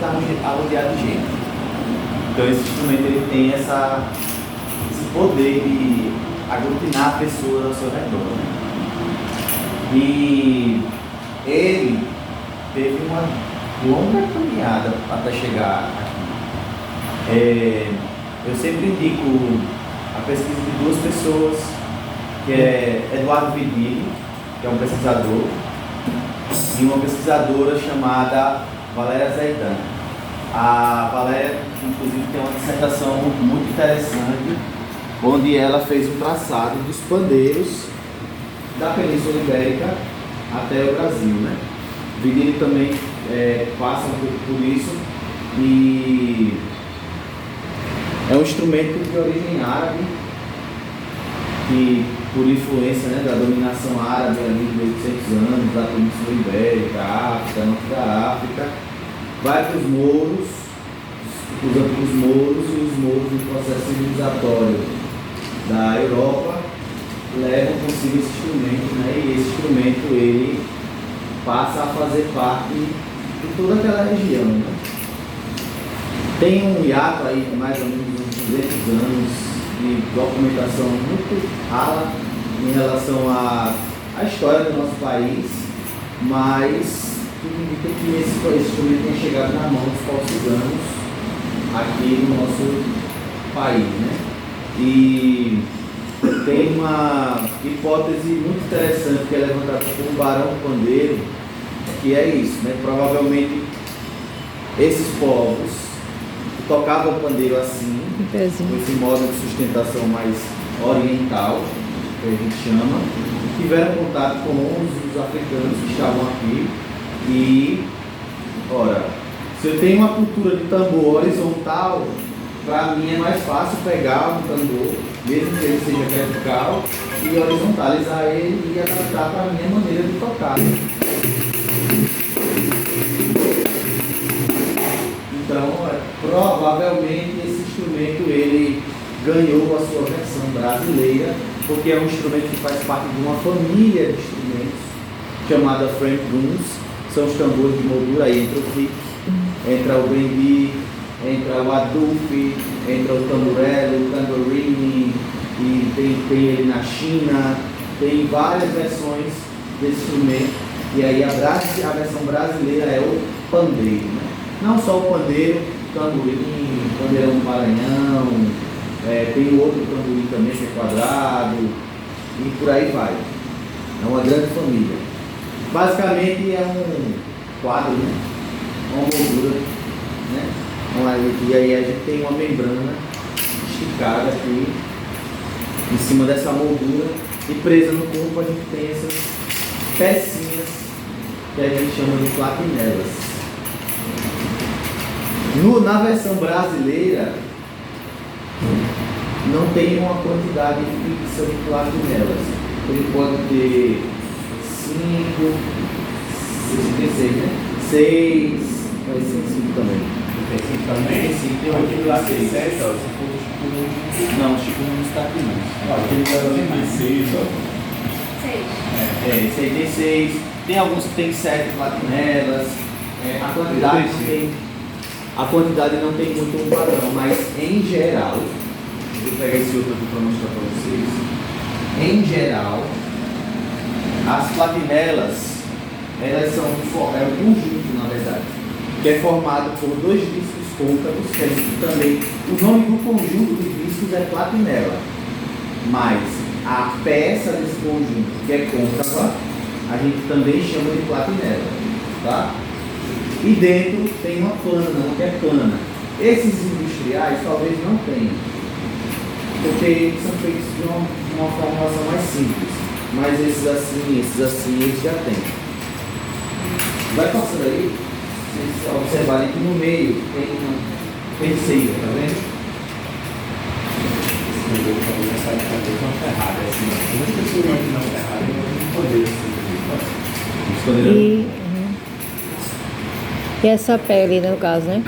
está rodeado de gente. Então esse instrumento ele tem esse poder de aglutinar pessoas ao seu redor, né? E ele teve uma longa caminhada até chegar aqui. Eu sempre indico a pesquisa de duas pessoas, que é Eduardo Vidini, que é um pesquisador, e uma pesquisadora chamada Valéria Zaidan. A Valéria, inclusive, tem uma dissertação muito interessante, onde ela fez um traçado dos pandeiros da Península Ibérica até o Brasil, né? Vidini também passa um pouco por isso, e é um instrumento de origem árabe, que por influência, né, da dominação árabe ali de 800 anos, da Península Ibérica, África, norte da África, vai para os mouros, usa para os mouros, e os mouros no processo civilizatório da Europa levam consigo esse instrumento, né, e esse instrumento ele passa a fazer parte de toda aquela região, né? Tem um hiato aí de mais ou menos uns 200 anos de documentação muito rala em relação à história do nosso país, mas tudo indica que esse instrumento tenha chegado na mão dos portugueses aqui no nosso país, né? E tem uma hipótese muito interessante que é levantada por Barão Pandeiro, que é isso, né? Provavelmente esses povos tocavam o pandeiro assim, com esse modo de sustentação mais oriental, que a gente chama, tiveram contato com os africanos que estavam aqui. E, ora, se eu tenho uma cultura de tambor horizontal, para mim é mais fácil pegar um tambor, mesmo que ele seja vertical, e horizontalizar ele e adaptar para a minha maneira de tocar. Então, provavelmente esse instrumento ele ganhou a sua versão brasileira, porque é um instrumento que faz parte de uma família de instrumentos chamada French drums. São os tambores de moldura, aí entra o pique, entra o bendi, entra o adufe, entra o tamborello, o tamborini, e tem ele na China, tem várias versões desse instrumento, e aí a versão brasileira é o pandeiro, né? Não só o pandeiro, tamborim, pandeirão do Maranhão, tem o outro tamborim também que é quadrado, e por aí vai. É uma grande família. Basicamente é um quadro, né? Uma moldura, né? E aí a gente tem uma membrana esticada aqui em cima dessa moldura, e presa no corpo a gente tem essas pecinhas que a gente chama de platinelas. Na versão brasileira não tem uma quantidade fixa de platinelas. Ele pode ter 5, 6, né? 6, vai ser 5 também. Tem 5 também? Tem 5, tem aquele lá que 7, ó. Não, o Chico não está aqui não. Aquele lá tem 6, ó. 6. Esse aí tem 6. Tem alguns que tem 7 platinelas. A quantidade não tem muito um padrão, mas em geral, vou pegar esse outro aqui para mostrar para vocês. Em geral, as platinelas, elas são um conjunto, na verdade, que é formado por 2 discos côncavos, que é também, o nome do conjunto de discos é platinela, mas a peça desse conjunto, que é côncava, a gente também chama de platinela, tá? E dentro tem uma plana, que é plana. Esses industriais talvez não tenham, porque eles são feitos de uma formulação mais simples. Mas esses assim, eles já têm. Vai passando aí, vocês observarem que no meio tem uma terceira, tá vendo? Esse modelo talvez não saia com uma ferrada, assim, muita pessoa que não ferrada não poder assim. E essa pele, no caso, né?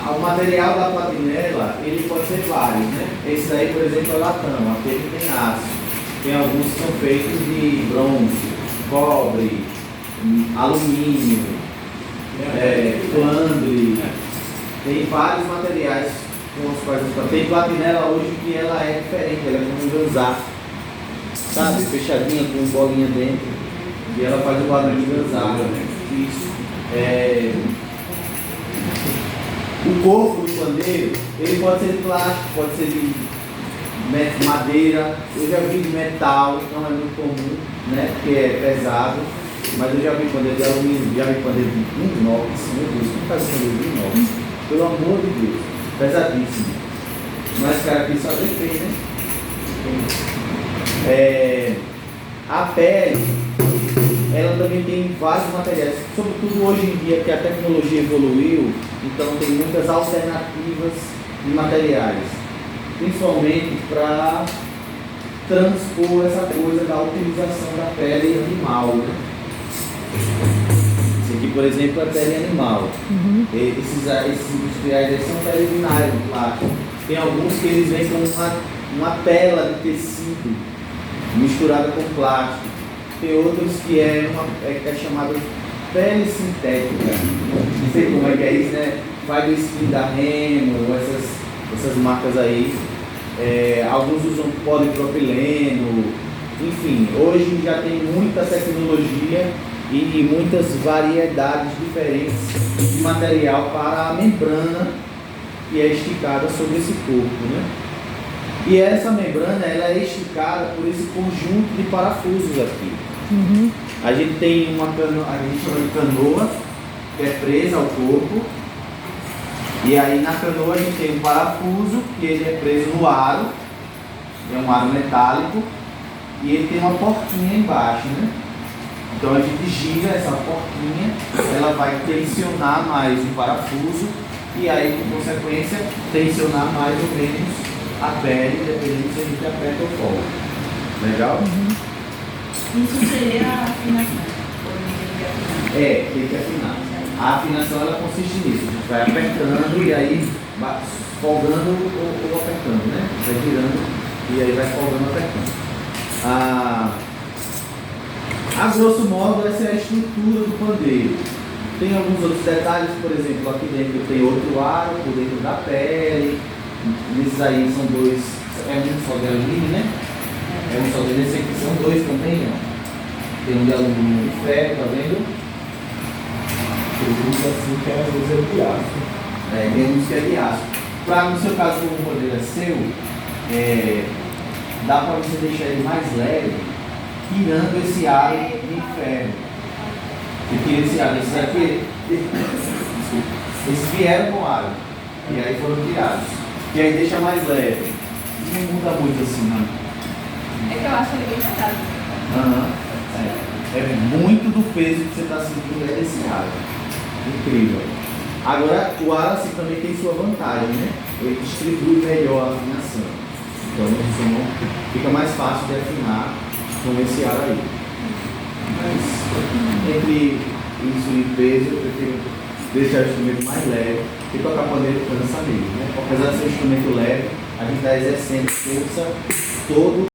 O material da platinela, ele pode ser vários, né? Esse daí, por exemplo, é latão, aquele tem aço. Tem alguns que são feitos de bronze, cobre, alumínio, flandre, tem vários materiais com os quais tem platinela hoje que ela é diferente, ela é como um ganzá, sabe, fechadinha com bolinha dentro, e ela faz o barulho de ganzá. Isso. O corpo do pandeiro, ele pode ser de plástico, pode ser de madeira, eu já vi de metal, não é muito comum, né, porque é pesado, mas eu já vi pandeiro de alumínio, já vi pandeiro de inox, meu Deus, como faz pandeiro de inox? Pelo amor de Deus, pesadíssimo. Mas cara, aqui só depende, né? A pele, ela também tem vários materiais, sobretudo hoje em dia que a tecnologia evoluiu, então tem muitas alternativas de materiais, principalmente para transpor essa coisa da utilização da pele animal, né? Esse aqui, por exemplo, é pele animal. Esses industriais aí são pele de nylon, plástico. Tem alguns que eles vêm com uma tela de tecido misturada com plástico. Tem outros que é chamado pele sintética. Não sei como é que é isso, né? Fiber Skin da Remo, essas marcas aí. Alguns usam polipropileno. Enfim, hoje já tem muita tecnologia e muitas variedades diferentes de material para a membrana que é esticada sobre esse corpo, né? E essa membrana ela é esticada por esse conjunto de parafusos aqui. A gente tem a gente chama de canoa, que é presa ao corpo, e aí na canoa a gente tem um parafuso que ele é preso no aro, é um aro metálico, e ele tem uma portinha embaixo, né? Então a gente gira essa portinha, ela vai tensionar mais o parafuso e aí, por consequência, tensionar mais ou menos a pele, dependendo se a gente aperta ou folga. Legal? Isso seria a afinação. Tem que afinar. A afinação ela consiste nisso, a gente vai apertando e aí folgando ou apertando, né? Vai girando e aí vai folgando ou apertando. A grosso modo, essa é a estrutura do pandeiro. Tem alguns outros detalhes, por exemplo, aqui dentro tem outro aro por dentro da pele. Esses aí são dois, é um só de alumínio, né? É um só de, esse aqui são dois também, ó. Tem um de alumínio e um de ferro, tá vendo? Tem uns assim que às vezes é de aço. Tem uns que é de aço. No seu caso, como o pandeiro é seu, dá para você deixar ele mais leve, tirando esse aro de ferro. Você tira esse aro. Esses aqui, esses vieram com aro. E aí foram tirados. E aí deixa mais leve. Não muda muito assim, não. É que eu acho ele bem pesado. É muito do peso que você está sentindo desse aro. Incrível. Agora, o aro assim, também tem sua vantagem, né? Ele distribui melhor a afinação. Então, o som fica mais fácil de afinar com esse aro aí. Mas, entre isso e peso, eu prefiro deixar o instrumento mais leve, e tocar pandeiro cansa mesmo, né? Apesar de ser um instrumento leve, a gente está exercendo força todo